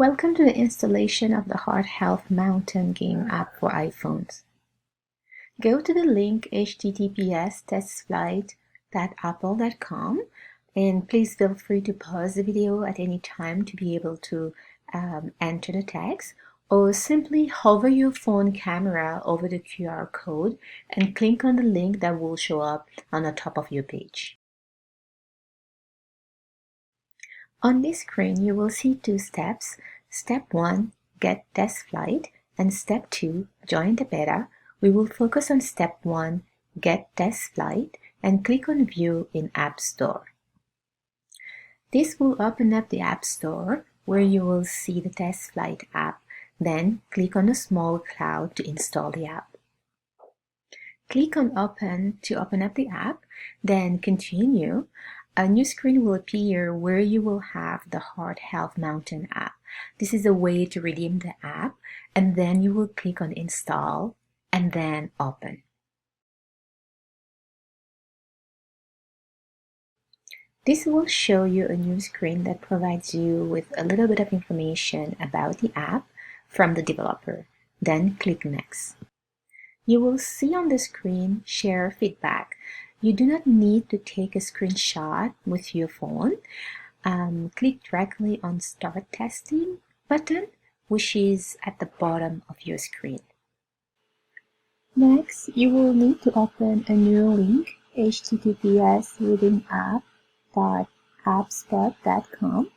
Welcome to the installation of the Heart Health Mountain game app for iPhones. Go to the link https://testflight.apple.com and please feel free to pause the video at any time to be able to enter the text, or simply hover your phone camera over the QR code and click on the link that will show up on the top of your page. On this screen, you will see two steps. Step 1, get test flight, and Step 2, join the beta. We will focus on Step 1, get test flight, and click on View in App Store. This will open up the App Store where you will see the test flight app. Then click on the small cloud to install the app. Click on Open to open up the app, then Continue. A new screen will appear where you will have the Heart Health Mountain app. This is a way to redeem the app, and then you will click on Install and then Open. This will show you a new screen that provides you with a little bit of information about the app from the developer. Then click Next. You will see on the screen Share Feedback. You do not need to take a screenshot with your phone. Click directly on Start Testing button, which is at the bottom of your screen. Next, you will need to open a new link, https://readingapp.appspot.com.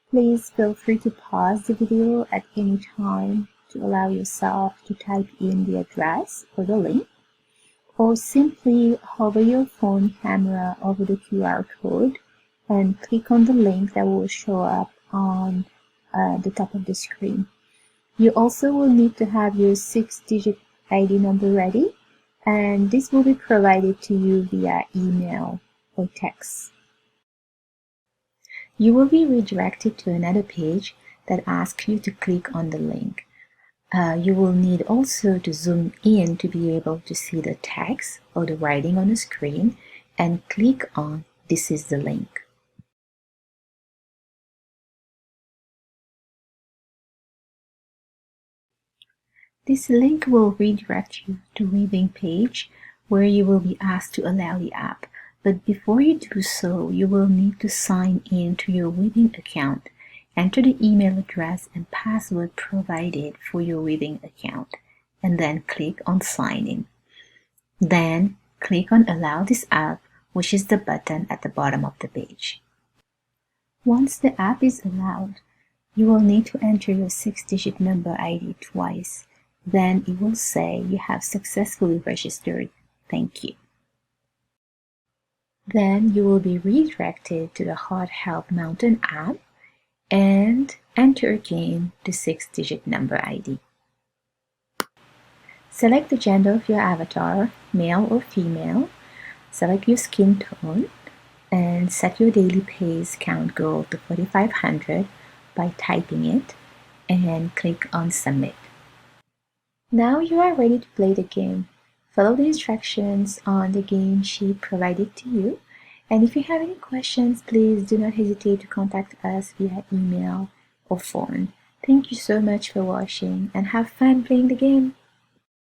Please feel free to pause the video at any time to allow yourself to type in the address or the link, or simply hover your phone camera over the QR code and click on the link that will show up on the top of the screen. You also will need to have your 6-digit ID number ready, and this will be provided to you via email or text. You will be redirected to another page that asks you to click on the link. You will need also to zoom in to be able to see the text or the writing on the screen and click on This is the link. This link will redirect you to a weaving page where you will be asked to allow the app. But before you do so, you will need to sign in to your weaving account. Enter the email address and password provided for your weaving account, and then click on Sign In. Then click on Allow this app, which is the button at the bottom of the page. Once the app is allowed, you will need to enter your 6-digit number ID twice. Then it will say you have successfully registered. Thank you. Then you will be redirected to the Heart Health Mountain app and enter again the 6-digit number ID. Select the gender of your avatar, male or female. Select your skin tone and set your daily pace count goal to 4,500 by typing it and click on Submit. Now you are ready to play the game. Follow the instructions on the game sheet provided to you. And if you have any questions, please do not hesitate to contact us via email or phone. Thank you so much for watching and have fun playing the game.